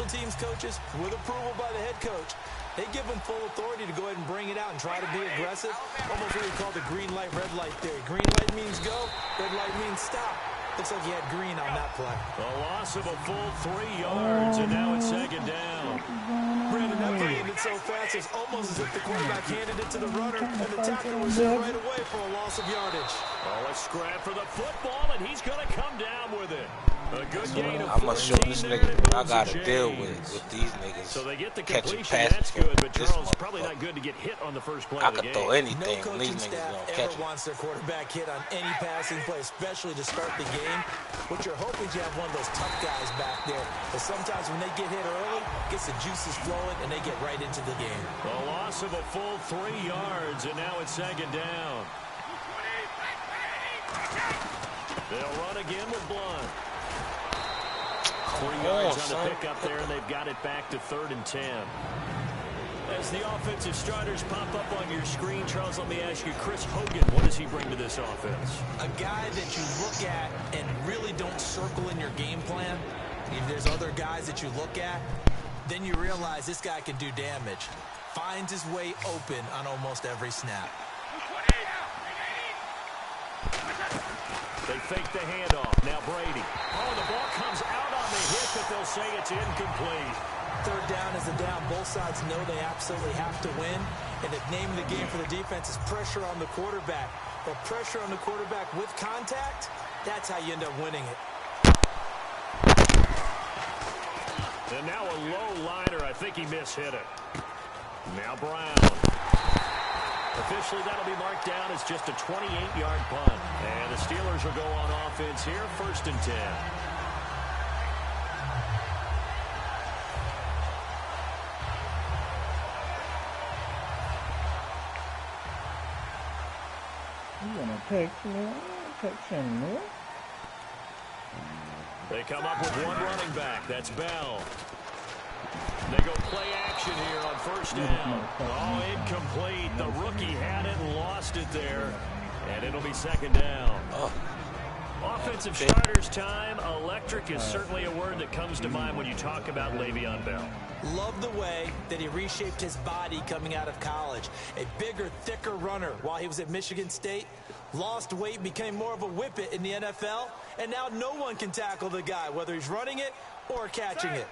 special teams coaches, with approval by the head coach, they give them full authority to go ahead and bring it out and try to be aggressive. Almost what you call the green light, red light theory. Green light means go, red light means stop. Looks like he had green on that play. A loss of a full 3 yards, and now it's second down. Brandon, that play ended so fast, it's almost as if the quarterback handed it to the runner, and the tackler was there right away for a loss of yardage. Oh, a scrap for the football, and he's going to come down with it. A good gain of 14 I'm going to show this nigga what I got to deal with these niggas. So they get the catching completion, passes. that's good, but Charles, probably not good to get hit on the first play I of the could game. throw anything, No these coaching niggas staff don't ever catch it. wants their quarterback hit on any passing play, especially to start the game. What you're hoping is you have one of those tough guys back there. But sometimes when they get hit early, gets the juices flowing, and they get right into the game. A loss of a full 3 yards, and now it's second down. They'll run again with Blunt. 3 yards on the pickup there, and they've got it back to 3rd and 10. As the offensive starters pop up on your screen, Charles, let me ask you, Chris Hogan, what does he bring to this offense? A guy that you look at and really don't circle in your game plan. If there's other guys that you look at, then you realize this guy can do damage. Finds his way open on almost every snap. They fake the handoff. Now Brady. Oh, the ball comes out on the hit, but they'll say it's incomplete. 3rd down is the down. Both sides know they absolutely have to win. And the name of the game for the defense is pressure on the quarterback. But pressure on the quarterback with contact, that's how you end up winning it. And now a low liner. I think he mishit it. Now Brown. Officially, that'll be marked down as just a 28-yard punt. And the Steelers will go on offense here, 1st and 10. You gonna text me? Text him, They come up with one running back. That's Bell. They go play action here on 1st down. Oh, incomplete. The rookie had it and lost it there. And it'll be 2nd down. Offensive starters time. Electric is certainly a word that comes to mind when you talk about Le'Veon Bell. Love the way that he reshaped his body coming out of college. A bigger, thicker runner while he was at Michigan State. Lost weight, became more of a whippet in the NFL. And now no one can tackle the guy, whether he's running it or catching it.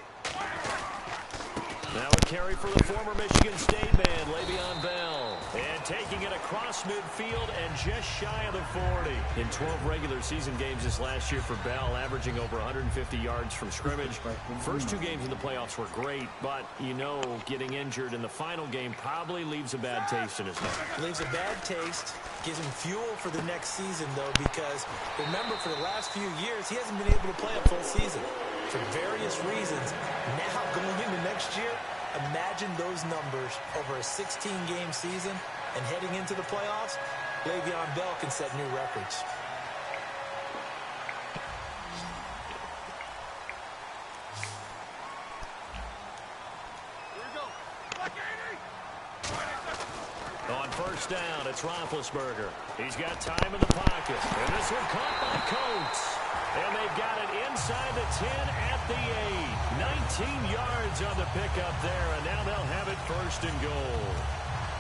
Now a carry for the former Michigan State man, Le'Veon Bell. And taking it across midfield and just shy of the 40. In 12 regular season games this last year for Bell, averaging over 150 yards from scrimmage. First 2 games in the playoffs were great, but, you know, getting injured in the final game probably leaves a bad taste in his mouth. Leaves a bad taste, gives him fuel for the next season, though, because remember, for the last few years, he hasn't been able to play a full season for various reasons. Now, going into next year, imagine those numbers over a 16-game season and heading into the playoffs. Le'Veon Bell can set new records. On 1st down, it's Roethlisberger. He's got time in the pocket. And this one caught by Coates. And they've got it inside the 10 at the 8. 19 yards on the pickup there, and now they'll have it 1st and goal.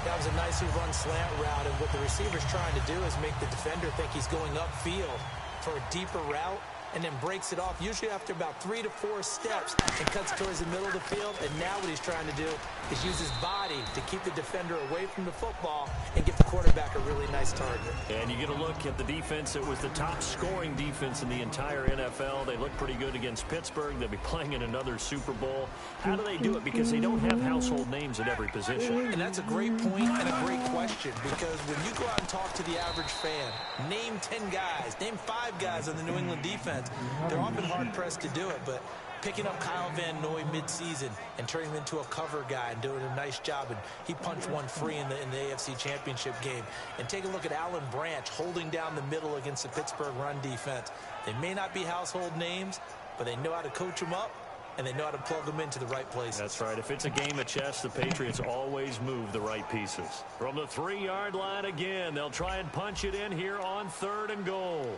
That was a nicely run slant route, and what the receiver's trying to do is make the defender think he's going upfield for a deeper route, and then breaks it off, usually after about 3 to 4 steps, and cuts towards the middle of the field. And now what he's trying to do is use his body to keep the defender away from the football and give the quarterback a really nice target. And you get a look at the defense. It was the top scoring defense in the entire NFL. They look pretty good against Pittsburgh. They'll be playing in another Super Bowl. How do they do it? Because they don't have household names at every position. And that's a great point and a great question, because when you go out and talk to the average fan, name 10 guys, name 5 guys on the New England defense, they're often hard-pressed to do it, but picking up Kyle Van Noy mid-season and turning him into a cover guy and doing a nice job, and he punched one free in the AFC Championship game. And take a look at Alan Branch holding down the middle against the Pittsburgh run defense. They may not be household names, but they know how to coach them up, and they know how to plug them into the right places. That's right. If it's a game of chess, the Patriots always move the right pieces. From the 3-yard line again, they'll try and punch it in here on 3rd and goal.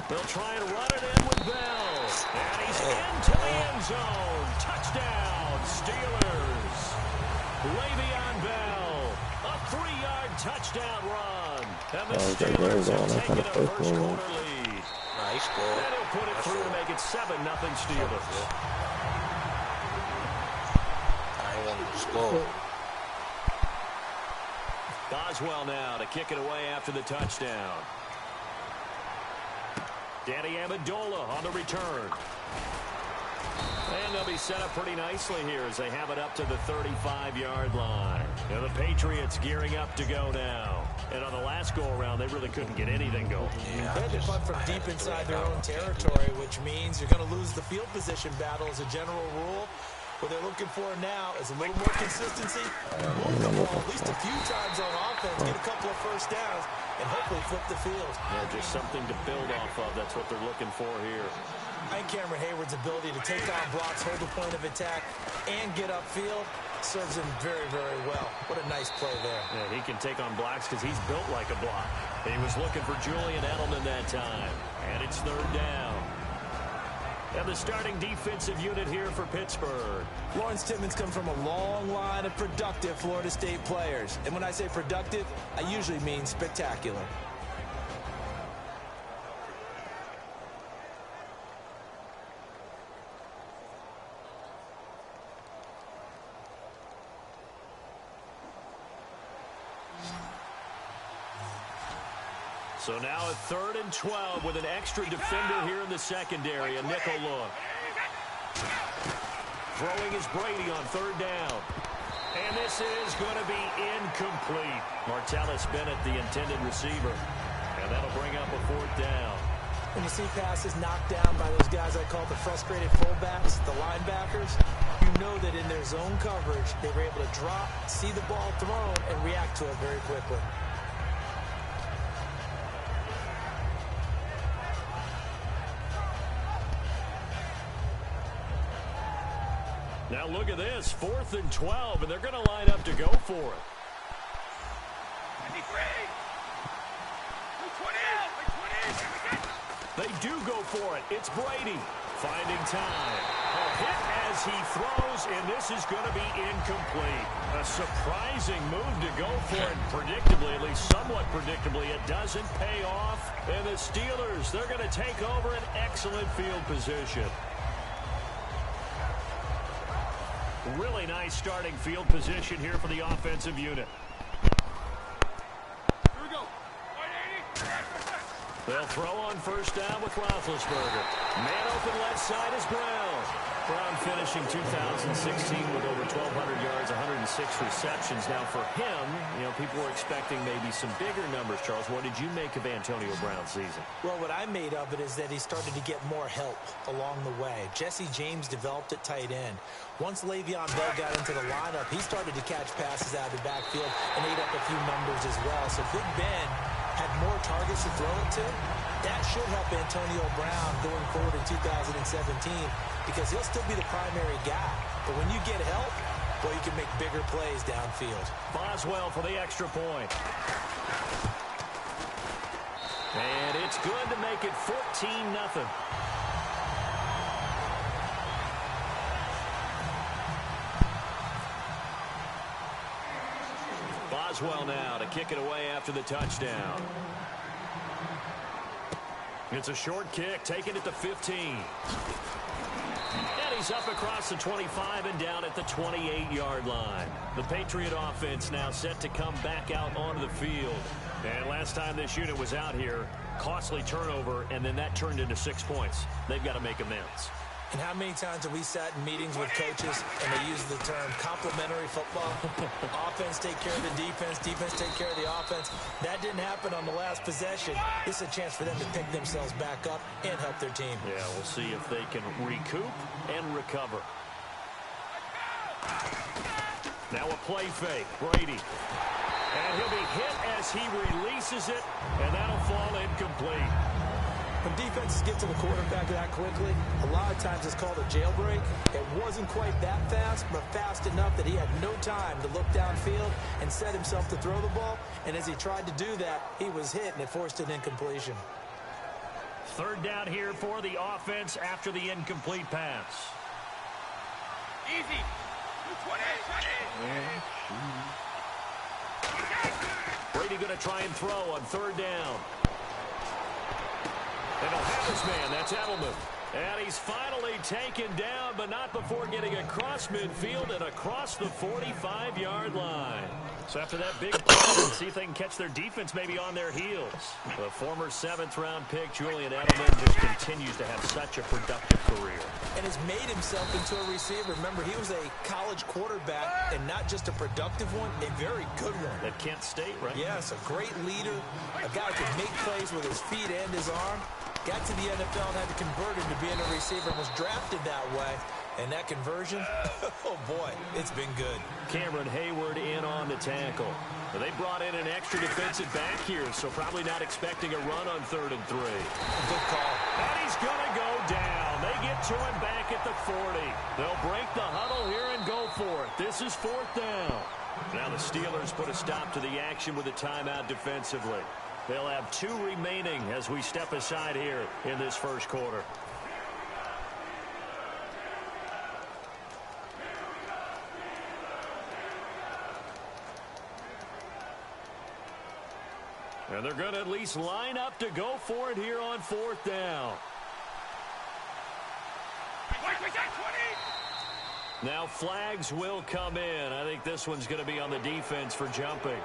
They'll try and run it in with Bell. And into the end zone. Touchdown, Steelers. Le'Veon Bell, a 3-yard touchdown run. And the Steelers have taken a first-quarter lead. Nice score. And he'll put it through to make it 7-0 Steelers. I want to score. Boswell now to kick it away after the touchdown. Danny Amendola on the return. And they'll be set up pretty nicely here as they have it up to the 35-yard line. And the Patriots gearing up to go now. And on the last go-around, they really couldn't get anything going. Yeah, they had to punt from deep inside their own territory, which means you're going to lose the field position battle as a general rule. What they're looking for now is a little more consistency, move the ball at least a few times on offense, get a couple of first downs, and hopefully flip the field. Yeah, just something to build off of. That's what they're looking for here. I think Cameron Hayward's ability to take on blocks, hold the point of attack, and get upfield serves him very, very well. What a nice play there. Yeah, he can take on blocks because he's built like a block. He was looking for Julian Edelman that time. And it's 3rd down. And the starting defensive unit here for Pittsburgh. Lawrence Timmons comes from a long line of productive Florida State players. And when I say productive, I usually mean spectacular. So now a 3rd and 12 with an extra defender here in the secondary, a nickel look. Throwing is Brady on 3rd down. And this is going to be incomplete. Martellus Bennett, the intended receiver. And that'll bring up a 4th down. When you see passes knocked down by those guys I call the frustrated fullbacks, the linebackers, you know that in their zone coverage, they were able to drop, see the ball thrown, and react to it very quickly. Now look at this, 4th and 12, and they're going to line up to go for it. They do go for it. It's Brady finding time. A hit as he throws, and this is going to be incomplete. A surprising move to go for it. Predictably, at least somewhat predictably, it doesn't pay off. And the Steelers, they're going to take over an excellent field position. Really nice starting field position here for the offensive unit. Here we go. They'll throw on 1st down with Roethlisberger. Man open left side is Brown. Brown finishing 2016 with over 1,200 yards, 106 receptions. Now for him, you know, people were expecting maybe some bigger numbers. Charles, what did you make of Antonio Brown's season? Well, what I made of it is that he started to get more help along the way. Jesse James developed at tight end. Once Le'Veon Bell got into the lineup, he started to catch passes out of the backfield and ate up a few numbers as well. So Big Ben had more targets to throw it to. That should help Antonio Brown going forward in 2017 because he'll still be the primary guy. But when you get help, well, you can make bigger plays downfield. Boswell for the extra point. And it's good to make it 14-0. Boswell now to kick it away after the touchdown. It's a short kick, taking it to 15. And he's up across the 25 and down at the 28-yard line. The Patriot offense now set to come back out onto the field. And last time this unit was out here, costly turnover, and then that turned into 6 points. They've got to make amends. And how many times have we sat in meetings with coaches and they use the term complementary football? Offense take care of the defense, defense take care of the offense. That didn't happen on the last possession. This is a chance for them to pick themselves back up and help their team. Yeah, we'll see if they can recoup and recover. Now a play fake, Brady. And he'll be hit as he releases it, and that'll fall incomplete. When defenses get to the quarterback that quickly, a lot of times it's called a jailbreak. It wasn't quite that fast, but fast enough that he had no time to look downfield and set himself to throw the ball. And as he tried to do that, he was hit, and it forced an incompletion. Third down here for the offense after the incomplete pass. Easy. 20. Brady going to try and throw on third down. And he'll have his man. That's Edelman. And he's finally taken down, but not before getting across midfield and across the 45-yard line. So after that big play, let's see if they can catch their defense maybe on their heels. The former 7th-round pick, Julian Edelman, just continues to have such a productive career. And has made himself into a receiver. Remember, he was a college quarterback, and not just a productive one, a very good one. At Kent State, right? Yes, a great leader, a guy who can make plays with his feet and his arm. Got to the NFL and had to convert into being a receiver and was drafted that way. And that conversion, oh boy, it's been good. Cameron Hayward in on the tackle. Well, they brought in an extra defensive back here, so probably not expecting a run on 3rd and 3. Good call. And he's going to go down. They get to him back at the 40. They'll break the huddle here and go for it. This is 4th down. Now the Steelers put a stop to the action with a timeout defensively. They'll have 2 remaining as we step aside here in this first quarter. And they're going to at least line up to go for it here on 4th down. Now flags will come in. I think this one's going to be on the defense for jumping.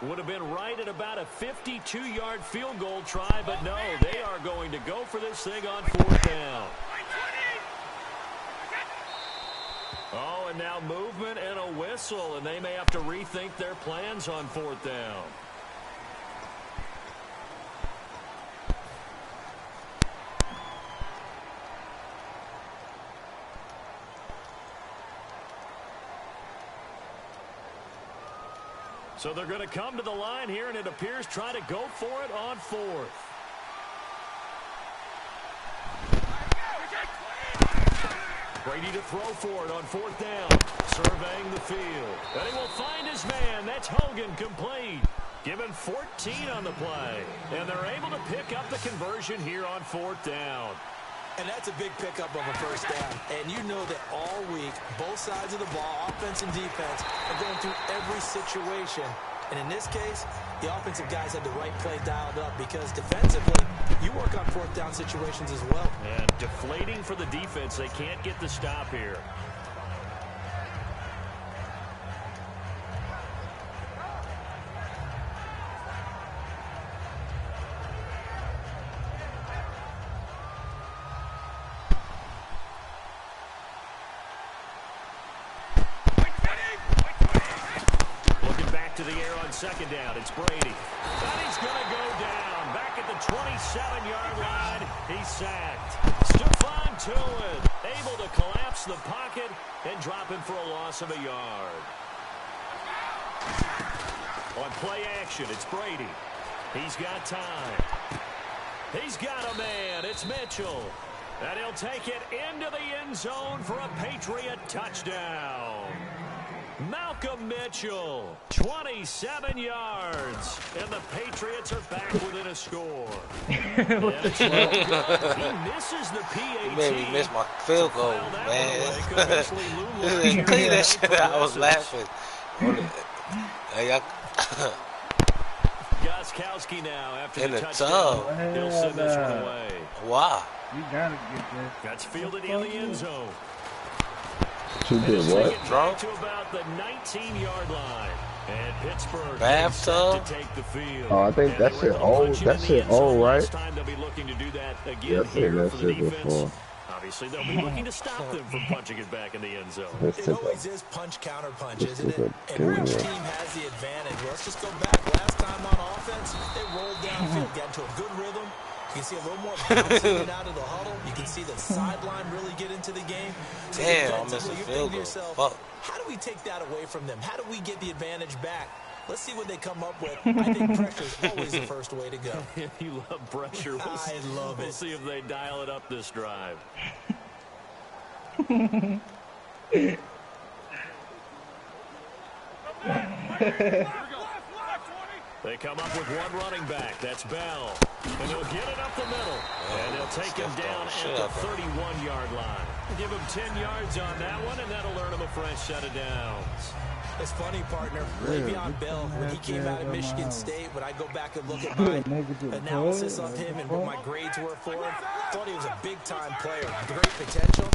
Would have been right at about a 52-yard field goal try, but no, they are going to go for this thing on 4th down. Oh, and now movement and a whistle, and they may have to rethink their plans on 4th down. So they're going to come to the line here, and it appears try to go for it on 4th. Brady to throw for it on 4th down. Surveying the field. And he will find his man. That's Hogan, complete. Given 14 on the play. And they're able to pick up the conversion here on 4th down. And that's a big pickup of a first down. And you know that all week, both sides of the ball, offense and defense, are going through every situation. And in this case, the offensive guys had the right play dialed up because defensively, you work on 4th down situations as well. And deflating for the defense. They can't get the stop here. To the air on 2nd down. It's Brady. And he's going to go down. Back at the 27-yard line. He's sacked. Stephon Tuitt able to collapse the pocket and drop him for a loss of a yard. On play action, it's Brady. He's got time. He's got a man. It's Mitchell. And he'll take it into the end zone for a Patriot touchdown. Malcolm Mitchell, 27 yards, and the Patriots are back within a score. He misses the PAT. You made me miss my field goal, man. Clean that shit out. I was laughing. Hey, Gostkowski now after in the touchdown. Touchdown. He'll send this one away. Wow. You gotta get this. That's fielded in the end zone. She did what? Drunk? To about the 19-yard line. And Pittsburgh bathtub to take the field. Oh, I think that's it. Oh, that's it. Oh, right. Time they'll be looking to do that again Yes, here that's for the it defense. before. Obviously, they'll be looking to stop them from punching it back in the end zone. It always is punch-counter punch, isn't it? And which team has the advantage? Let's just go back. Last time on offense, they rolled downfield, got into a good rhythm. You can see a little more bouncing in out of the huddle. You can see the sideline really get into the game. So damn, I missed a field goal. Yourself, fuck. how do we take that away from them? How do we get the advantage back? Let's see what they come up with. I think pressure is always the first way to go. You love pressure. I love it. We'll see if they dial it up this drive. They come up with one running back. That's Bell. And he'll get it up the middle. And they'll take him down at the 31-yard line. Give him 10 yards on that one, and that'll earn him a fresh set of downs. It's funny, partner. Le'Veon Bell, when he came out of Michigan State, when I go back and look at my analysis of him and what my grades were for him, thought he was a big-time player, great potential,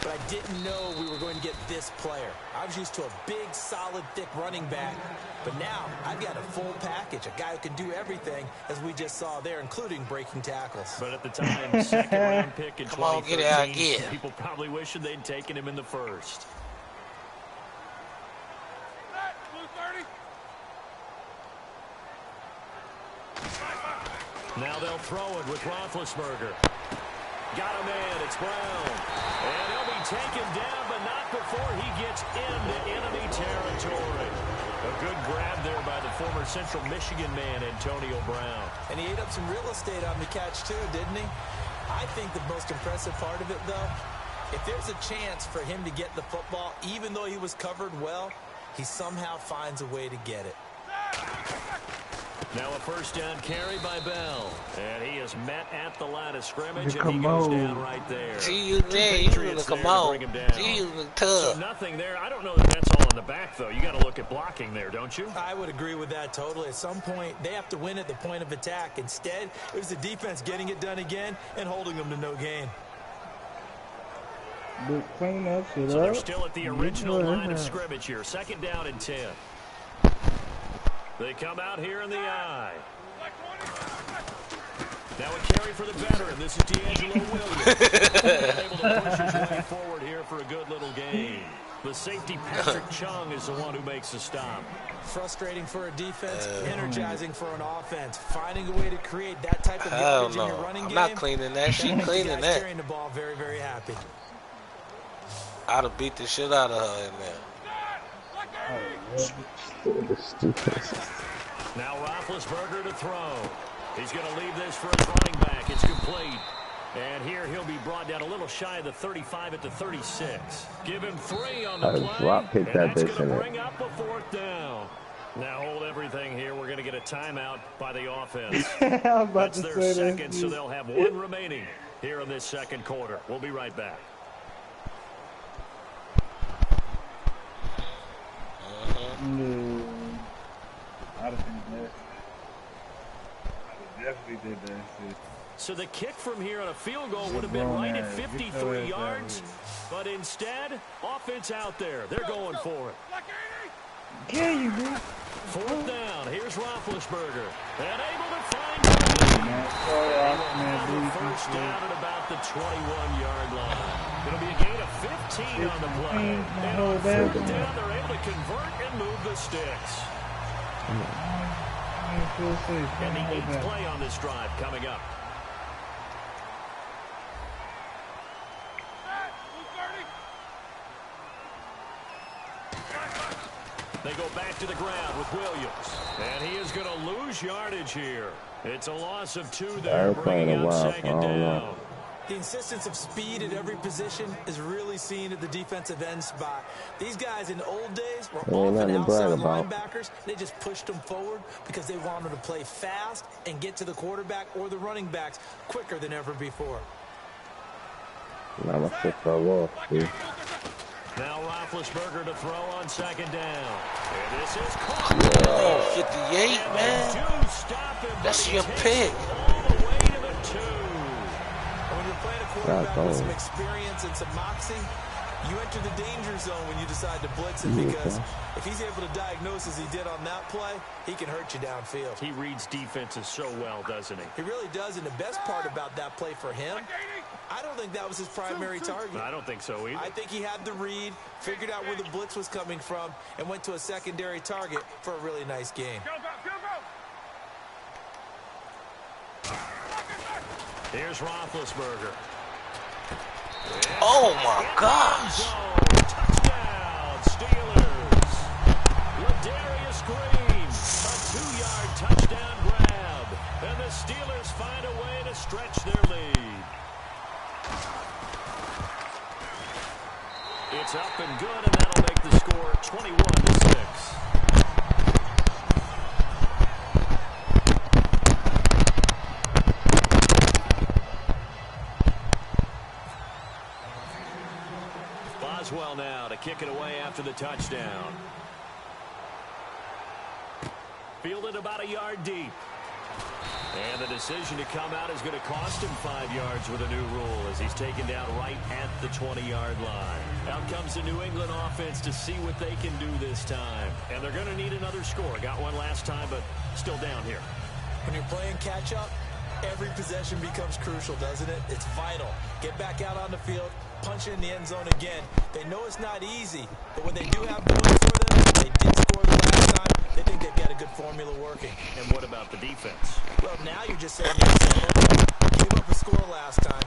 but I didn't know we were going to get this player. I was used to a big, solid, thick running back, but now I've got a full package, a guy who can do everything, as we just saw there, including breaking tackles. But at the time, second-round pick in 2013, people probably wishing they'd taken him in the first. Now they'll throw it with Roethlisberger. Got a man, it's Brown. And he'll be taken down, but not before he gets into enemy territory. A good grab there by the former Central Michigan man, Antonio Brown. And he ate up some real estate on the catch, too, didn't he? I think the most impressive part of it, though, if there's a chance for him to get the football, even though he was covered well, he somehow finds a way to get it. Now a first down carry by Bell. And he is met at the line of scrimmage, and he goes down right there. See you there. You gonna come on. See you tough. So nothing there. I don't know that that's all in the back, though. You got to look at blocking there, don't you? I would agree with that totally. At some point, they have to win at the point of attack. Instead, it was the defense getting it done again and holding them to no gain. Clean up, so they're still at the original line of scrimmage here. Second down and 10. They come out here in the eye. Now a carry for the veteran. This is D'Angelo Williams. Able to push his way forward here for a good little gain. The safety, Patrick Chung, is the one who makes the stop. Frustrating for a defense, energizing for an offense. Finding a way to create that type of yardage in your running game. I'm not cleaning that. She cleaning that. Carrying the ball very, very happy. I'd have beat the shit out of her in there. Now Roethlisberger to throw. He's going to leave this for his running back. It's complete. And here he'll be brought down a little shy of the 35 at the 36. Give him 3 on the play. And that's going to bring up a fourth down. Now hold everything here. We're going to get a timeout by the offense. That's their second, so they'll have 1 remaining here in this second quarter. We'll be right back. No. I'd have been there. I definitely did that shit. So the kick from here on a field goal would have been right at 53 yards, but instead, offense out there. They're going for it. Yeah, you do. Fourth down. Here's Roethlisberger. And able to find first down at about the 21-yard line. It'll be a gain of 15 on the play. And on fourth down, they're able to convert and move the sticks. And the 8th play on this drive coming up. They go back to the ground with Williams. And he is going to lose yardage here. It's a loss of 2 there, bringing out second down. The insistence of speed at every position is really seen at the defensive end spot. These guys in the old days were often outside linebackers. They just pushed them forward because they wanted to play fast and get to the quarterback or the running backs quicker than ever before. Now Roethlisberger to throw on second down. And this is caught. Oh, 58, man. That's your pick. All the way to the 2. When you're playing a quarterback with some experience and some moxie, you enter the danger zone when you decide to blitz him, because if he's able to diagnose as he did on that play, he can hurt you downfield. He reads defenses so well, doesn't he? He really does, and the best part about that play for him, I don't think that was his primary target. I don't think so either. I think he had the read, figured out where the blitz was coming from, and went to a secondary target for a really nice gain. Here's Roethlisberger. Oh, my gosh. Touchdown, Steelers. Ladarius Green. find a way to stretch their lead. It's up and good, and that'll make the score 21-6. Boswell now to kick it away after the touchdown. Fielded about a yard deep. And the decision to come out is going to cost him 5 yards with a new rule as he's taken down right at the 20-yard line. Out comes the New England offense to see what they can do this time. And they're going to need another score. Got one last time, but still down here. When you're playing catch-up, every possession becomes crucial, doesn't it? It's vital. Get back out on the field, punch it in the end zone again. They know it's not easy, but when they do have going for them, they did score the last time. They think they've got a good formula working. And what about the defense? Well, now you're just saying to yourself, gave up a score last time.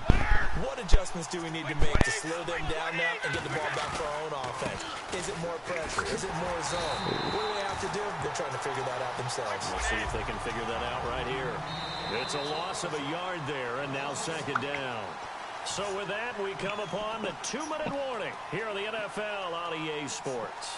What adjustments do we need to make to slow them down now and get the ball back for our own offense? Is it more pressure? Is it more zone? What do they have to do? They're trying to figure that out themselves. We'll see if they can figure that out right here. It's a loss of a yard there, and now second down. So with that, we come upon the 2-minute warning here on the NFL on EA Sports.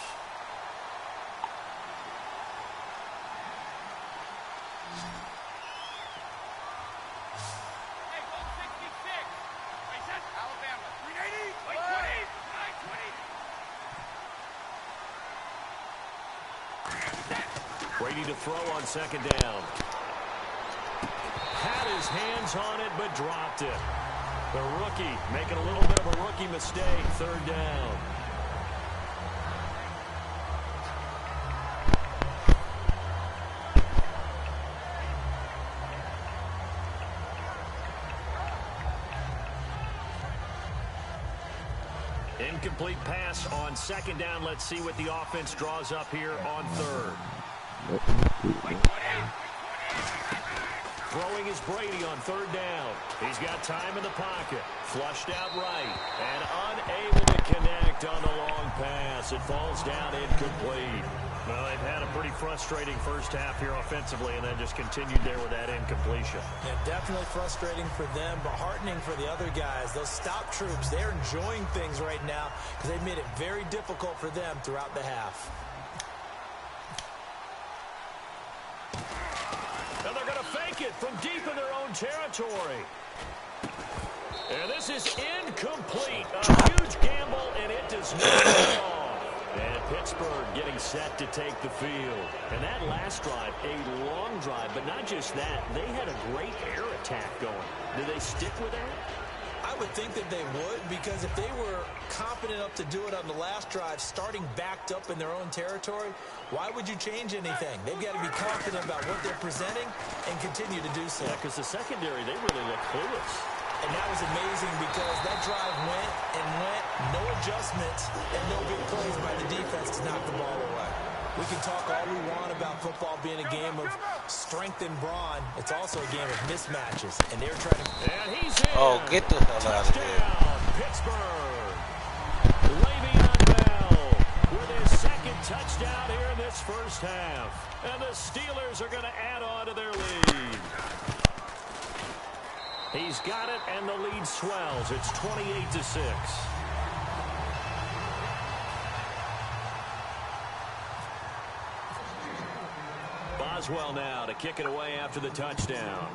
Brady to throw on second down. Had his hands on it, but dropped it. The rookie making a little bit of a rookie mistake. Third down. Incomplete pass on second down. Let's see what the offense draws up here on third. Throwing is Brady on third down. He's got time in the pocket. Flushed out right. And unable to connect on the long pass. It falls down incomplete. Well, they've had a pretty frustrating first half here offensively and then just continued there with that incompletion. Yeah, definitely frustrating for them, but heartening for the other guys. Those stop troops, they're enjoying things right now because they've made it very difficult for them throughout the half. And they're going to fake it from deep in their own territory. And this is incomplete. A huge gamble, and it does not pay off. And Pittsburgh getting set to take the field. And that last drive, a long drive, but not just that. They had a great air attack going. Do they stick with that? I would think that they would, because if they were confident enough to do it on the last drive, starting backed up in their own territory, why would you change anything? They've got to be confident about what they're presenting and continue to do so. Yeah, because the secondary, they really look clueless. And that was amazing because that drive went and went, no adjustments and no big plays by the defense to knock the ball away. We can talk all we want about football being a game of strength and brawn. It's also a game of mismatches, and they're trying to... And he's in. Oh, get the hell out of here. Pittsburgh. Le'Veon Bell with his second touchdown here in this first half. And the Steelers are going to add on to their lead. He's got it, and the lead swells. It's 28-6. Boswell now to kick it away after the touchdown.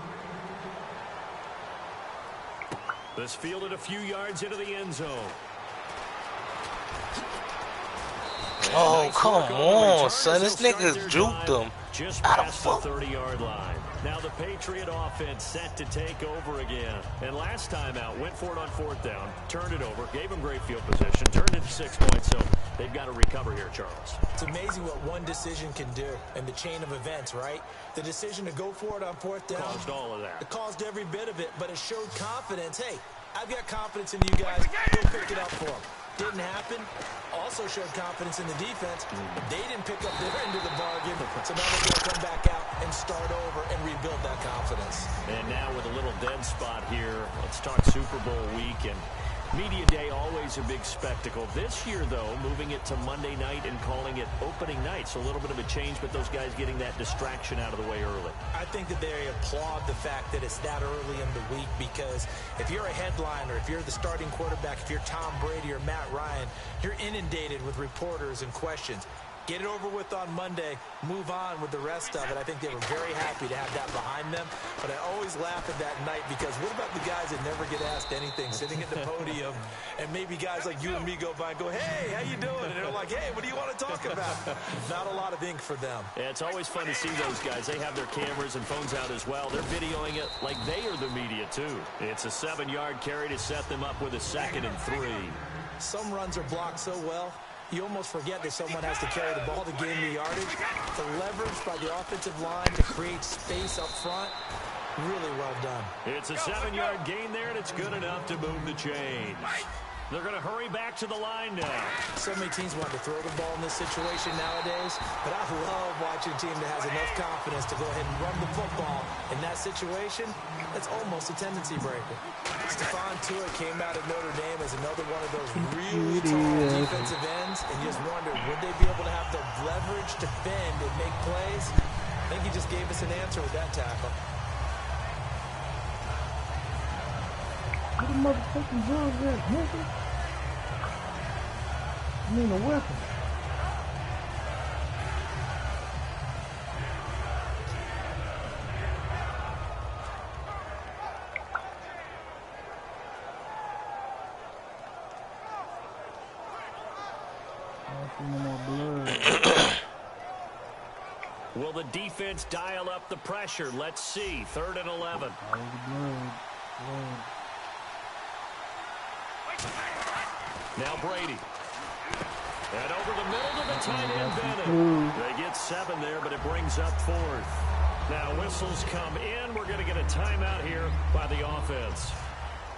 This fielded a few yards into the end zone. Oh, nice come on, son. This nigga's juked them. Just Out of past the 30-yard line. Now the Patriot offense set to take over again. And last time out, went for it on fourth down, turned it over, gave them great field position, turned it to 6 points, so they've got to recover here, Charles. It's amazing what one decision can do in the chain of events, right? The decision to go for it on fourth down. Caused all of that. It caused every bit of it, but it showed confidence. Hey, I've got confidence in you guys. Go pick it up for them. Didn't happen. Also showed confidence in the defense. They didn't pick up their end of the bargain, so now they're going to come back out and start over and rebuild that confidence. And now with a little dead spot here, let's talk Super Bowl week. And Media day, always a big spectacle. This year, though, moving it to Monday night and calling it opening night. So a little bit of a change, but those guys getting that distraction out of the way early. I think that they applaud the fact that it's that early in the week, because if you're a headliner, if you're the starting quarterback, if you're Tom Brady or Matt Ryan, you're inundated with reporters and questions. Get it over with on Monday, move on with the rest of it. I think they were very happy to have that behind them. But I always laugh at that night, because what about the guys that never get asked anything, sitting at the podium, and maybe guys like you and me go by and go, hey, how you doing? And they're like, hey, what do you want to talk about? Not a lot of ink for them. Yeah, it's always fun to see those guys. They have their cameras and phones out as well. They're videoing it like they are the media, too. It's a 7-yard carry to set them up with a 2nd and 3. Some runs are blocked so well, you almost forget that someone has to carry the ball to gain the yardage. The leverage by the offensive line to create space up front, really well done. It's a 7-yard gain there, and it's good enough to move the chains. They're going to hurry back to the line now. So many teams want to throw the ball in this situation nowadays, but I love watching a team that has enough confidence to go ahead and run the football. In that situation, that's almost a tendency breaker. Stephon Tuitt came out of Notre Dame as another one of those really tall defensive ends, and you just wonder, would they be able to have the leverage to bend and make plays? I think he just gave us an answer with that tackle. What the motherfucking drugs at, nigga? I mean a weapon. Will the defense dial up the pressure? Let's see. 3rd and 11. Now Brady. And over the middle to the tight end, Bennett. They get 7 there, but it brings up 4th. Now whistles come in. We're going to get a timeout here by the offense.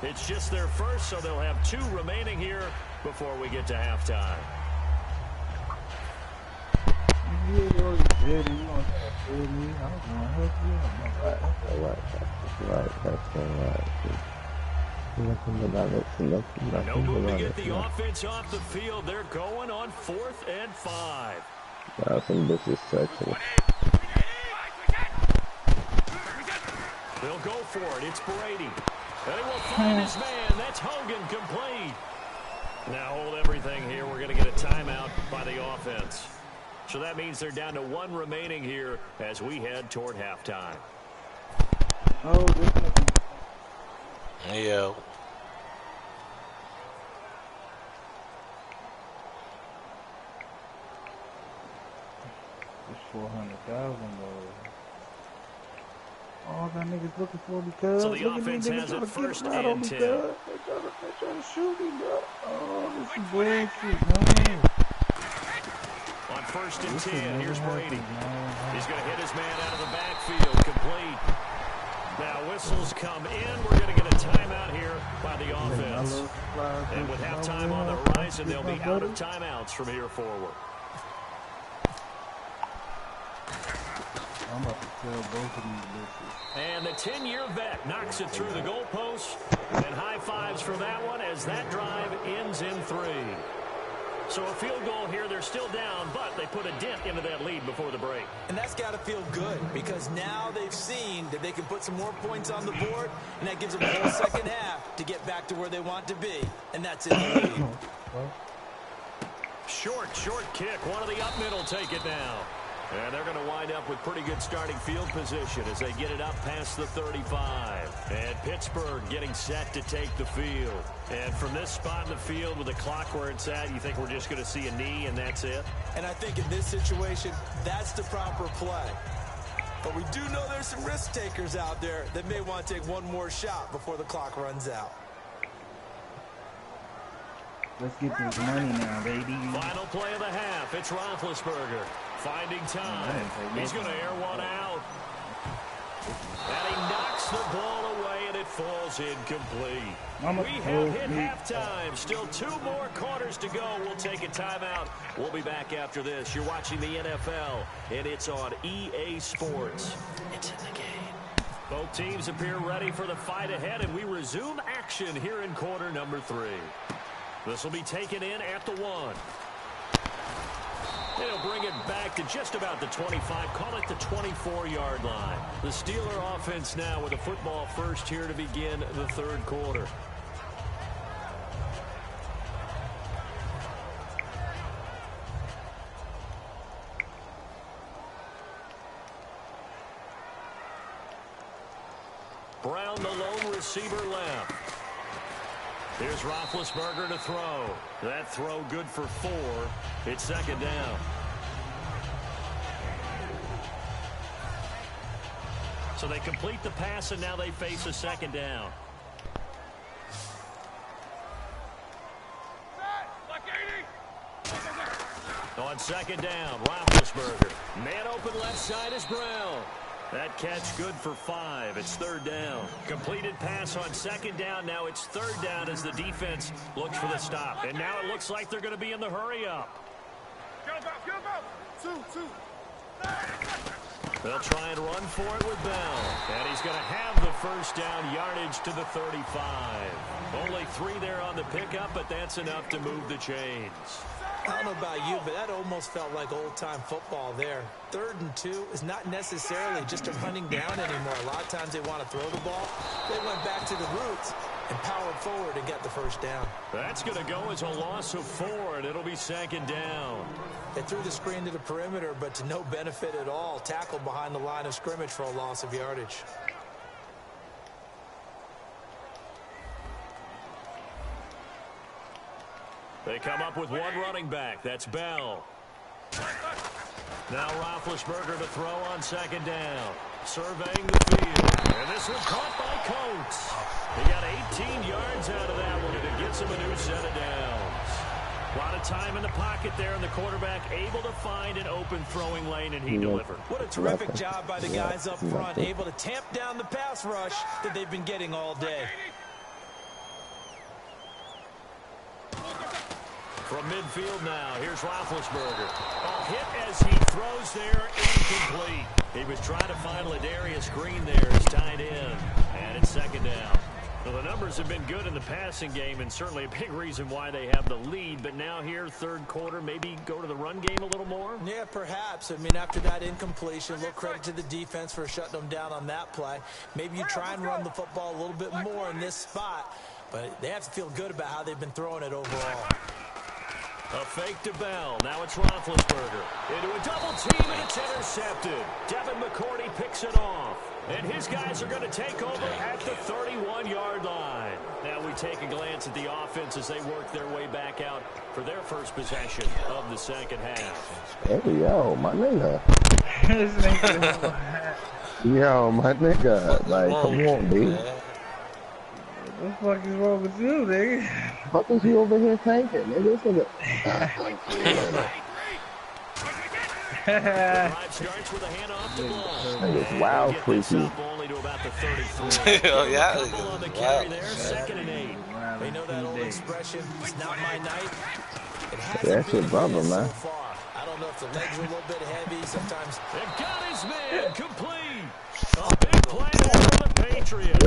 It's just their first, so they'll have 2 remaining here before we get to halftime. No move to get the offense off the field. They're going on 4th and 5. Some bitches sexual. They'll go for it. It's Brady. And he will find his man. That's Hogan, complete. Now hold everything here. We're going to get a timeout by the offense. So that means they're down to 1 remaining here as we head toward halftime. Oh, Yeah. it's 400,000 all that niggas looking for because so the offense has it 1st and 10. They trying to shoot me, bro. Oh, this is bullshit, man. On 1st and 10, here's Brady. He's going to hit his man out of the backfield, complete. Now whistles come in. We're going to get a timeout here by the offense. And with halftime on the horizon, they'll be out of timeouts from here forward. I'm about to tell both of these bitches. And the 10-year vet knocks it through the goalpost. And high fives for that one as that drive ends in 3. So a field goal here. They're still down, but they put a dent into that lead before the break. And that's got to feel good, because now they've seen that they can put some more points on the board, and that gives them a whole second half to get back to where they want to be, and that's in the lead. Short kick. One of the up middle take it now. And they're going to wind up with pretty good starting field position as they get it up past the 35. And Pittsburgh getting set to take the field. And from this spot in the field with the clock where it's at, you think we're just going to see a knee and that's it? And I think in this situation, that's the proper play. But we do know there's some risk takers out there that may want to take one more shot before the clock runs out. Let's get this money now, baby. Final play of the half. It's Roethlisberger finding time. He's going to air one out. And he knocks the ball away, and it falls incomplete. We have hit halftime. Still 2 more quarters to go. We'll take a timeout. We'll be back after this. You're watching the NFL, and it's on EA Sports. It's in the game. Both teams appear ready for the fight ahead, and we resume action here in quarter number 3. This will be taken in at the 1. They'll bring it back to just about the 25, call it the 24-yard line. The Steeler offense now with a football first here to begin the third quarter. Brown, the lone receiver left. Here's Roethlisberger to throw. That throw good for 4. It's second down. So they complete the pass, and now they face a second down. On second down, Roethlisberger. Man open left side is Brown. That catch good for 5. It's third down. Completed pass on second down. Now it's third down as the defense looks for the stop. And now it looks like they're going to be in the hurry-up. They'll try and run for it with Bell. And he's going to have the first down yardage to the 35. Only 3 there on the pickup, but that's enough to move the chains. I don't know about you, but that almost felt like old-time football there. 3rd and 2 is not necessarily just a running down anymore. A lot of times they want to throw the ball. They went back to the roots and powered forward and got the first down. That's going to go as a loss of 4, and it'll be second down. They threw the screen to the perimeter, but to no benefit at all. Tackled behind the line of scrimmage for a loss of yardage. They come up with one running back. That's Bell. Now Roethlisberger to throw on second down. Surveying the field. And this one caught by Coates. He got 18 yards out of that one, and it gets him a new set of downs. A lot of time in the pocket there, and the quarterback able to find an open throwing lane, and he delivered. What a terrific job by the guys up front, able to tamp down the pass rush that they've been getting all day. From midfield now, here's Roethlisberger. A hit as he throws there, incomplete. He was trying to find Ladarius Green there as tight end, and it's second down. Well, the numbers have been good in the passing game, and certainly a big reason why they have the lead. But now here, third quarter, maybe go to the run game a little more? Yeah, perhaps. I mean, after that incompletion, a little credit to the defense for shutting them down on that play. Maybe you try and run the football a little bit more in this spot, but they have to feel good about how they've been throwing it overall. A fake to Bell. Now it's Roethlisberger. Into a double team, and it's intercepted. Devin McCourty picks it off. And his guys are going to take over at the 31-yard line. Now we take a glance at the offense as they work their way back out for their first possession of the second half. Hey, yo, my nigga. Yo, my nigga. Like, come on, dude. What the fuck is wrong with you, nigga? What is he over here thinking, nigga? Drive starts with a handoff to Blunt. It's wild, freaky. Only to about the 33. Yeah, on the carry there, 2nd and 8. They know that old expression, it's not my night. It hasn't That's been your brother, so man. far. I don't know if the legs are a little bit heavy. Sometimes They've got his man complete. A big play there for the Patriots.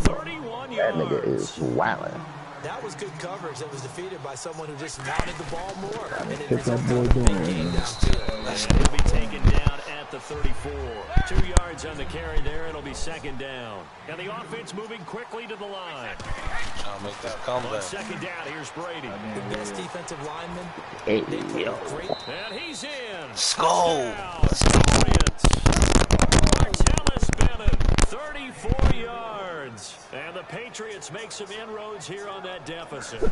31 yards. That nigga is wildin'. that was good coverage that was defeated by someone who just mounted the ball more. And it Pick up ends boy up a big doing game it. downfield. He'll be taken down at the 34. 2 yards on the carry there. It'll be second down. And the offense moving quickly to the line. Trying to make this On comeback. second down, here's Brady. The best defensive lineman. Hey, They played yo. great. And he's in. Let's go. Patriots. Martellus Bennett, 34 yards. And the Patriots make some inroads here on that deficit.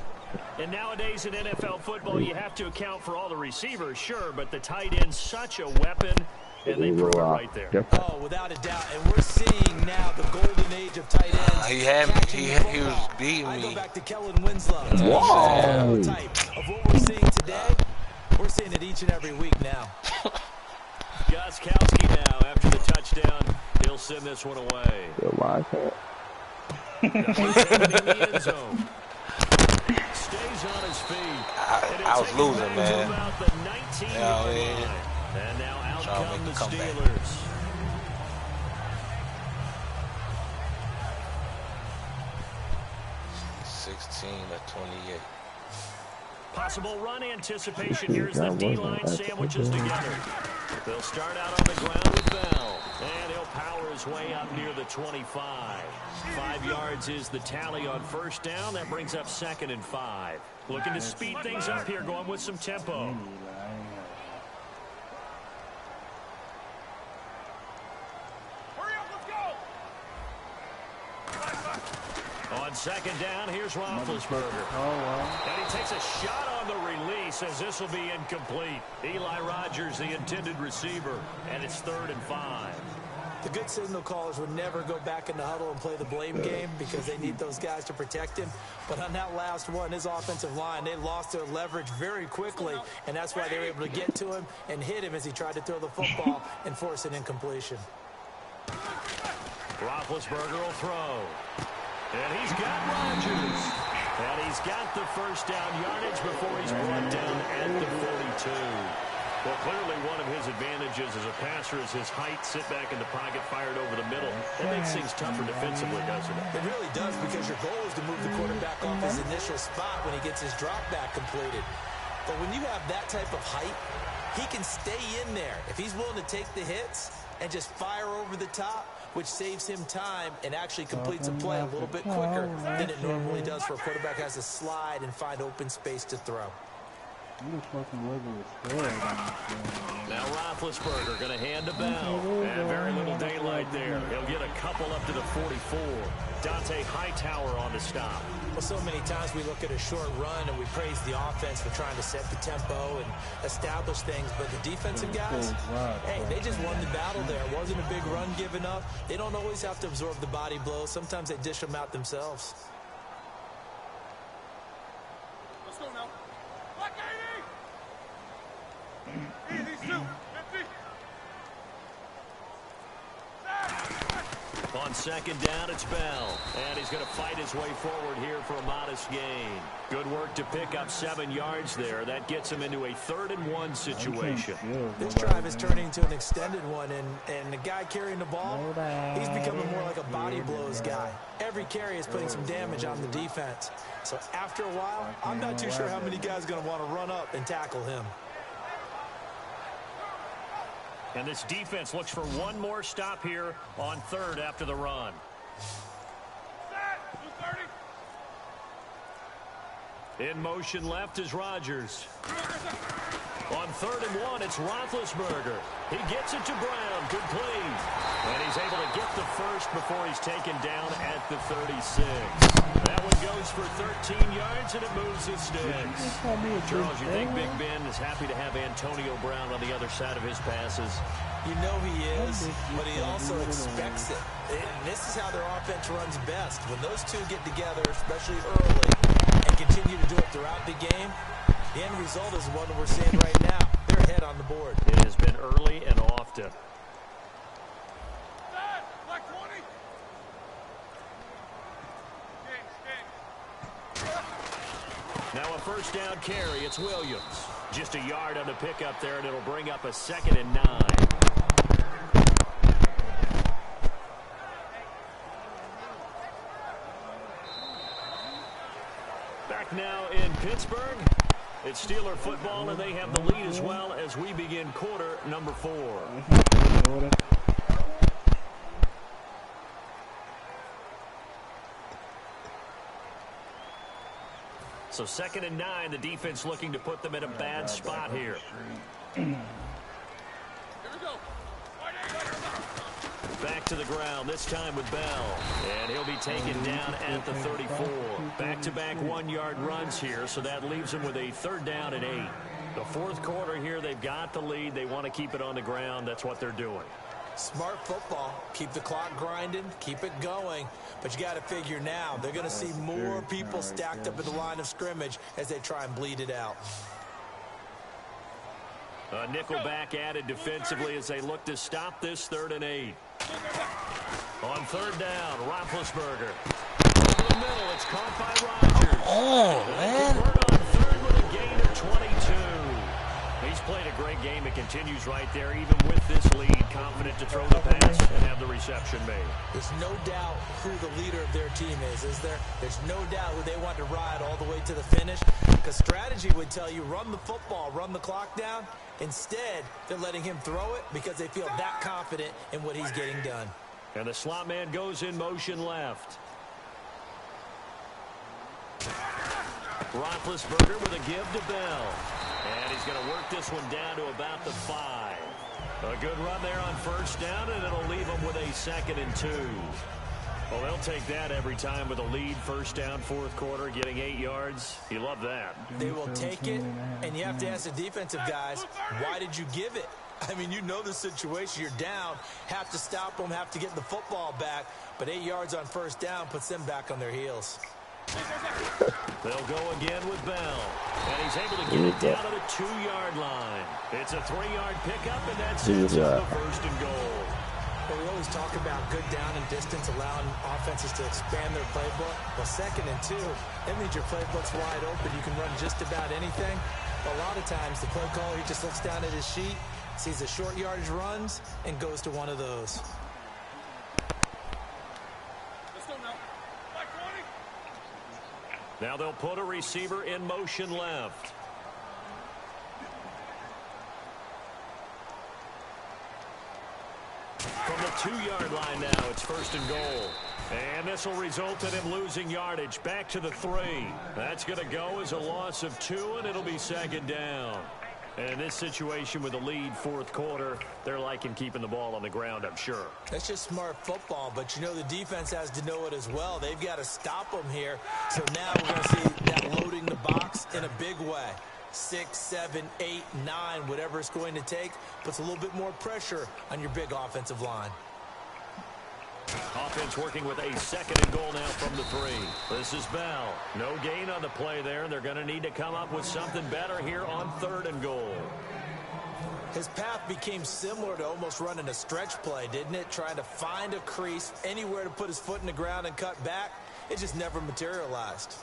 And nowadays in NFL football, you have to account for all the receivers, sure, but the tight end's such a weapon, and they prove it right there. Oh, without a doubt. And we're seeing now the golden age of tight ends. He had me. catching the He was football. beating I go me. back to Kellen Winslow. Whoa. Type of what we're seeing today, we're seeing it each and every week now. Gostkowski now, after the touchdown, he'll send this one away. Yo, why can't? In the end zone. Stays on his feet. I was losing, man. About the 19-yard Yeah, line. And now out Trying to come the make a comeback. Steelers. 19-28. Possible run anticipation here as the D-line sandwiches together. They'll start out on the ground with Bell. And he'll power his way up near the 25. 5 yards is the tally on first down. That brings up 2nd and 5. Looking to speed things up here, going with some tempo. On 2nd down, here's Roethlisberger. And he takes a shot on the release as this will be incomplete. Eli Rogers, the intended receiver, and it's 3rd and 5. The good signal callers would never go back in the huddle and play the blame game because they need those guys to protect him. But on that last one, his offensive line, they lost their leverage very quickly, and that's why they were able to get to him and hit him as he tried to throw the football and force an incompletion. Roethlisberger will throw. And he's got Rodgers. And he's got the first down yardage before he's brought down at the 42. Well, clearly one of his advantages as a passer is his height, sit back in the pocket, fired over the middle. It makes things tougher defensively, doesn't it? It really does, because your goal is to move the quarterback off his initial spot when he gets his drop back completed. But when you have that type of height, he can stay in there. If he's willing to take the hits and just fire over the top, which saves him time and actually completes a play a little bit quicker than it normally does for a quarterback who has to slide and find open space to throw. Now Roethlisberger going to hand to Bell. And very little daylight there. He'll get a couple up to the 44. Dante Hightower on the stop. Well, so many times we look at a short run and we praise the offense for trying to set the tempo and establish things, but the defensive guys, hey, they just won the battle there. It wasn't a big run given up. They don't always have to absorb the body blows. Sometimes they dish them out themselves. Let's go now. Black 80! Easy, shoot. 50. On 2nd down, it's Bell. And he's going to fight his way forward here for a modest gain. Good work to pick up 7 yards there. That gets him into a 3rd and 1 situation. This drive is turning into an extended one, and the guy carrying the ball, he's becoming more like a body blows guy. Every carry is putting some damage on the defense. So after a while, I'm not too sure how many guys are going to want to run up and tackle him. And this defense looks for one more stop here on 3rd after the run. In motion left is Rodgers. On 3rd and 1, it's Roethlisberger. He gets it to Brown, complete. And he's able to get the first before he's taken down at the 36. That one goes for 13 yards, and it moves the sticks. Charles, you think Big Ben is happy to have Antonio Brown on the other side of his passes? You know he is, but he also expects it. And this is how their offense runs best. When those two get together, especially early, and continue to do it throughout the game, the end result is the one that we're seeing right now. They're ahead on the board. It has been early and often. Black 20. Now a first down carry. It's Williams. Just a yard on the pickup there, and it'll bring up a 2nd and 9. Back now in Pittsburgh. It's Steeler football, and they have the lead as well as we begin quarter number 4. So 2nd and 9, the defense looking to put them in a bad spot here. Here we go. Back to the ground, this time with Bell. And he'll be taken down at the 34. Back-to-back 1-yard runs here, so that leaves him with a 3rd down and 8. The 4th quarter here, they've got the lead. They want to keep it on the ground. That's what they're doing. Smart football. Keep the clock grinding. Keep it going. But you got to figure now, they're going to see more people stacked up at the line of scrimmage as they try and bleed it out. A nickel back added defensively as they look to stop this 3rd and 8. On 3rd down, Roethlisberger. Over the middle, it's caught by Rodgers. Oh, man. On 3rd with a gain of 22. He's played a great game. It continues right there, even with this lead, confident to throw the pass and have the reception made. There's no doubt who the leader of their team is there? There's no doubt who they want to ride all the way to the finish, because strategy would tell you run the football, run the clock down. Instead, they're letting him throw it because they feel that confident in what he's getting done. And the slot man goes in motion left. Roethlisberger with a give to Bell. And he's going to work this one down to about the 5. A good run there on first down, and it'll leave them with a 2nd and 2. Well, they'll take that every time with a lead, first down, fourth quarter, getting 8 yards. You love that. They will take it, and you have to ask the defensive guys, why did you give it? I mean, you know the situation. You're down, have to stop them, have to get the football back, but 8 yards on first down puts them back on their heels. They'll go again with Bell, and he's able to get it down to the 2-yard line. It's a 3-yard pickup, and that's it to the 1st and goal. Well, we always talk about good down and distance, allowing offenses to expand their playbook. Well, 2nd and 2, that means your playbook's wide open. You can run just about anything. But a lot of times, the play caller, he just looks down at his sheet, sees the short yardage runs, and goes to one of those. Let's go now. Back 20. Now they'll put a receiver in motion left. From the 2-yard line now, it's 1st and goal. And this will result in him losing yardage back to the 3. That's going to go as a loss of 2, and it'll be 2nd down. And in this situation with the lead, fourth quarter, they're liking keeping the ball on the ground, I'm sure. That's just smart football, but you know the defense has to know it as well. They've got to stop them here. So now we're going to see that loading the box in a big way. 6, 7, 8, 9, whatever it's going to take, puts a little bit more pressure on your big offensive line. Offense working with a 2nd and goal now from the 3. This is Bell. No gain on the play there, and they're going to need to come up with something better here on 3rd and goal. His path became similar to almost running a stretch play, didn't it? Trying to find a crease, anywhere to put his foot in the ground and cut back. It just never materialized.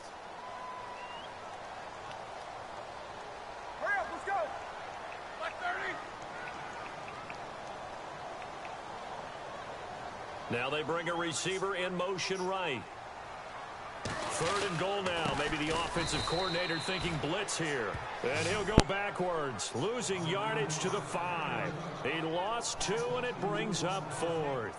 Hurry up, let's go. Back 30. Now they bring a receiver in motion right. 3rd and goal now. Maybe the offensive coordinator thinking blitz here. And he'll go backwards, losing yardage to the 5. He lost 2, and it brings up 4th.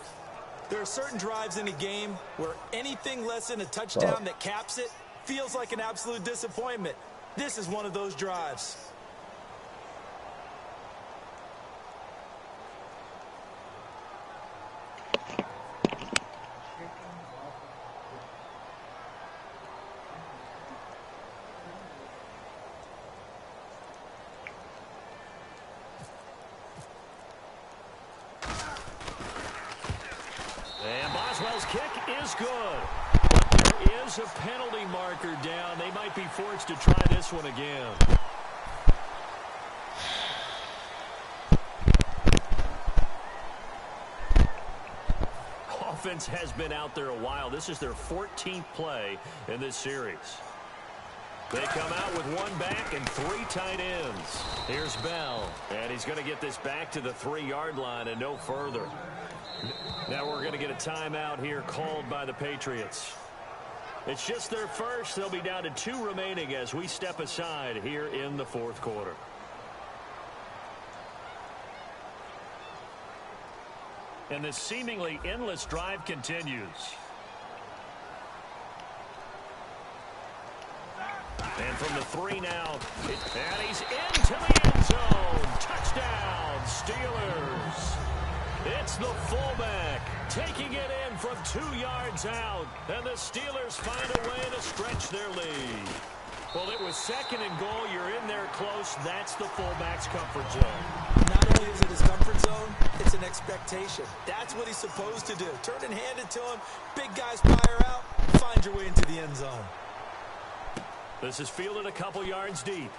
There are certain drives in a game where anything less than a touchdown that caps it feels like an absolute disappointment. This is one of those drives. Is good. There is a penalty marker down. They might be forced to try this one again. Offense has been out there a while. This is their 14th play in this series. They come out with 1 back and 3 tight ends. Here's Bell, and he's going to get this back to the 3-yard line and no further. Now we're going to get a timeout here called by the Patriots. It's just their first. They'll be down to 2 remaining as we step aside here in the fourth quarter. And this seemingly endless drive continues. And from the 3 now, and he's into the end zone. Touchdown, Steelers. It's the fullback taking it in from 2 yards out, and the Steelers find a way to stretch their lead. Well, it was 2nd and goal. You're in there close. That's the fullback's comfort zone. Not only is it his comfort zone, it's an expectation. That's what he's supposed to do. Turn and hand it to him. Big guys fire out. Find your way into the end zone. This is fielded a couple yards deep.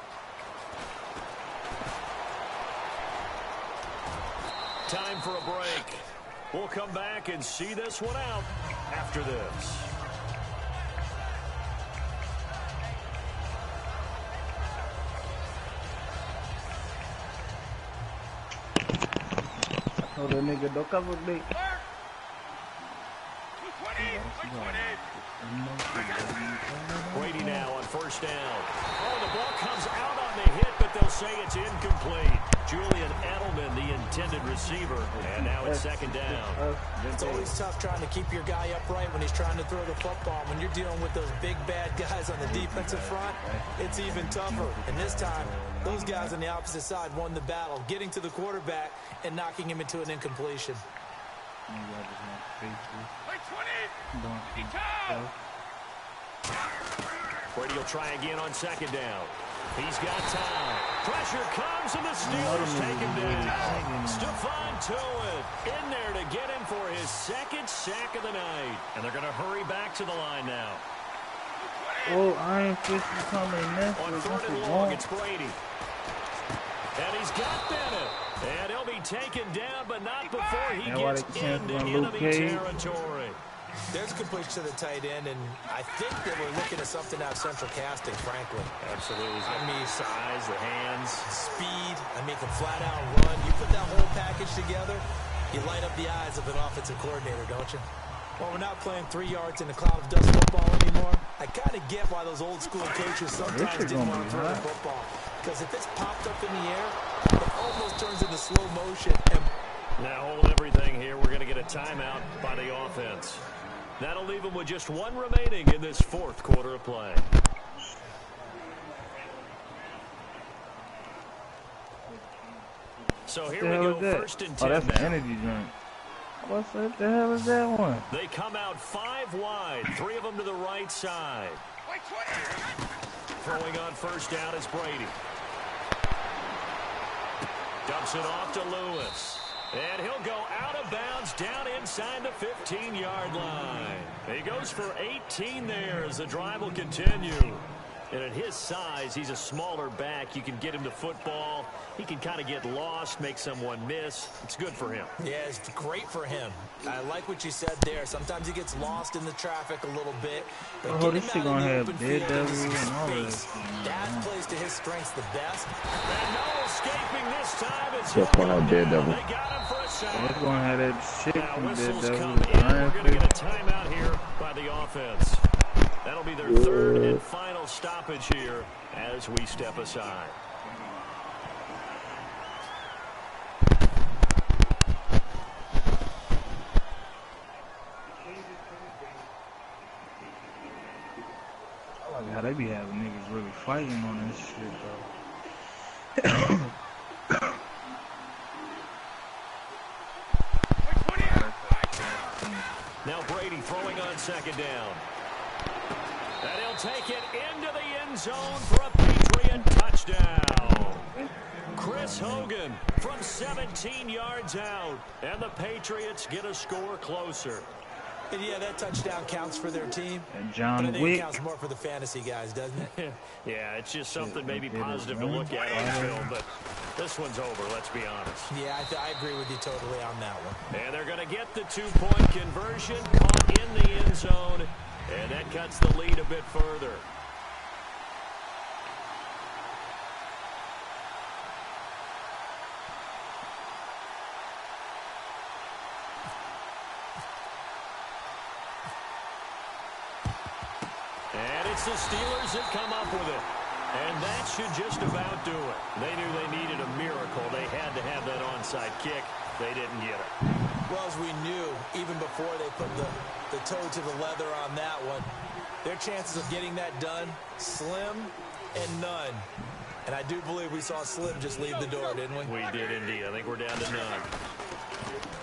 Time for a break. We'll come back and see this one out after this. Oh, the nigga don't cover me. Brady now on first down. Oh, the ball comes out on the hit, but they'll say it's incomplete. Julian Edelman, the intended receiver, and now it's second down. It's always tough trying to keep your guy upright when he's trying to throw the football. When you're dealing with those big, bad guys on the defensive front, it's even tougher. And this time, those guys on the opposite side won the battle, getting to the quarterback and knocking him into an incompletion. Brady will try again on second down. He's got time. Pressure comes, and the Steelers take him down. Stephon Tuitt in there to get him for his second sack of the night. And they're going to hurry back to the line now. Oh, Iron Fist is coming next. On third and long, it's Brady. And he's got Bennett. And he'll be taken down, but not before he gets into enemy territory. There's a completion to the tight end, and I think that we're looking at something out of central casting, frankly. Absolutely. I mean, size, the hands, speed. I mean, can flat out run. You put that whole package together, you light up the eyes of an offensive coordinator, don't you? Well, we're not playing 3 yards in a cloud of dust football anymore. I kind of get why those old school coaches sometimes didn't want to throw the football. Because if it's popped up in the air, it almost turns into slow motion. And now hold everything here. We're going to get a timeout by the offense. That'll leave them with just one remaining in this fourth quarter of play. So here we go, first and 10. Oh, that's an energy drink. What the hell is that one? They come out 5 wide, 3 of them to the right side. Throwing on first down is Brady. Dumps it off to Lewis. And he'll go out of bounds down inside the 15-yard line. He goes for 18 there as the drive will continue. And at his size, he's a smaller back. You can get him to football. He can kind of get lost, make someone miss. It's good for him. Yeah, it's great for him. I like what you said there. Sometimes he gets lost in the traffic a little bit. But this shit gonna have Daredevil and all that. That plays to his strengths the best. And no escaping this time. It's Just gonna have Daredevil. They got him for a sack. It's gonna have that shit Now from whistles Daredevil. come in. We're going to get a timeout here by the offense. That'll be their third and final stoppage here as we step aside. Oh my God, they be having niggas really fighting on this shit, though. Now Brady throwing on second down. And he'll take it into the end zone for a Patriot touchdown. Chris Hogan from 17 yards out. And the Patriots get a score closer. And yeah, that touchdown counts for their team. And John but I think Wick. it counts more for the fantasy guys, doesn't it? Yeah, it's just something maybe positive to look at on film, but this one's over, let's be honest. Yeah, I agree with you totally on that one. And they're going to get the 2-point conversion, caught in the end zone, and that cuts the lead a bit further. And it's the Steelers that come up with it. And that should just about do it. They knew they needed a miracle. They had to have that onside kick. They didn't get it. Well, as we knew, even before they put the toe to the leather on that one, their chances of getting that done, slim and none. And I do believe we saw Slim just leave the door, didn't we? We did indeed. I think we're down to none.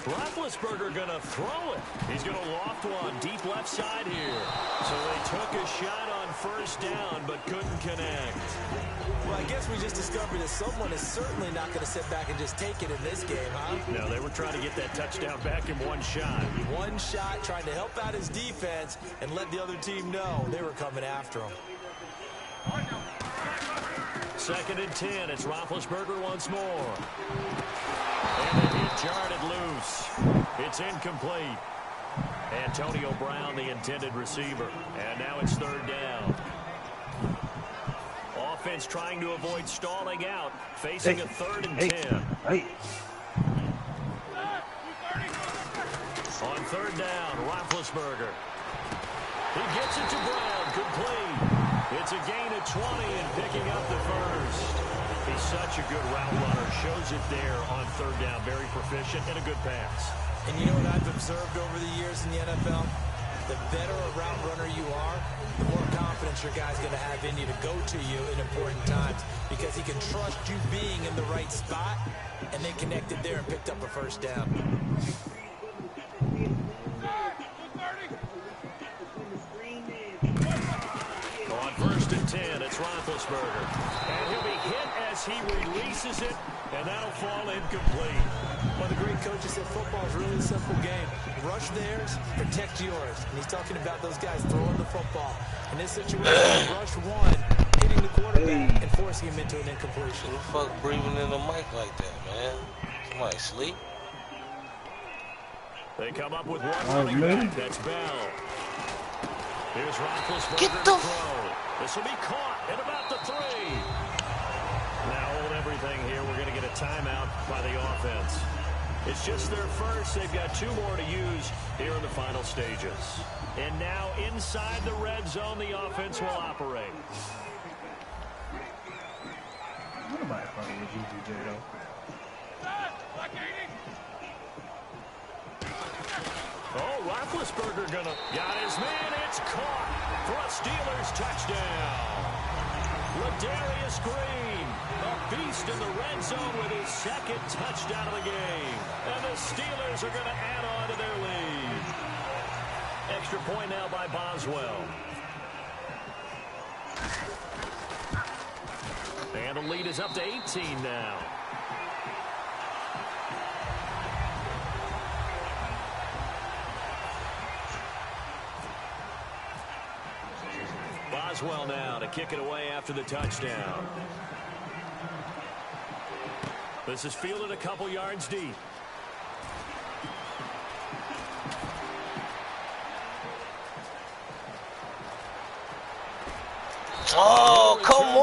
Roethlisberger going to throw it. He's going to loft one deep left side here. So they took a shot on first down, but couldn't connect. Well, I guess we just discovered that someone is certainly not going to sit back and just take it in this game, huh? No, they were trying to get that touchdown back in one shot. One shot, trying to help out his defense and let the other team know they were coming after him. Second and 10. It's Roethlisberger once more. And the hit jarred loose. It's incomplete. Antonio Brown, the intended receiver. And now it's third down. Offense trying to avoid stalling out. Facing a third and 10. Hey. third down, Roethlisberger. He gets it to Brown, complete. It's a gain of 20 and picking up the first. He's such a good route runner. Shows it there on third down. Very proficient and a good pass. And you know what I've observed over the years in the NFL? The better a route runner you are, the more confidence your guy's going to have in you to go to you in important times because he can trust you being in the right spot, and they connected there and picked up a first down. On 1st and 10, it's Roethlisberger. And he'll be hit as he releases it, and that'll fall incomplete. One of the great coaches said football is a really simple game. Rush theirs, protect yours. And he's talking about those guys throwing the football. In this situation, rush one, hitting the quarterback and forcing him into an incompletion. Who the fuck breathing in the mic like that, man? Somebody sleep? They come up with one running back. That's Bell. Here's Roethlisberger to throw. This will be caught at about the 3. Now hold everything here. We're going to get a timeout by the offense. It's just their first. They've got 2 more to use here in the final stages. And now inside the red zone, the offense will operate. Nobody fucking with you, though. Oh, Roethlisberger got his man. It's caught for a Steelers touchdown. Ladarius Green, a beast in the red zone with his 2nd touchdown of the game. And the Steelers are going to add on to their lead. Extra point now by Boswell. And the lead is up to 18 now. Boswell now to kick it away after the touchdown. This is fielded a couple yards deep. Oh, come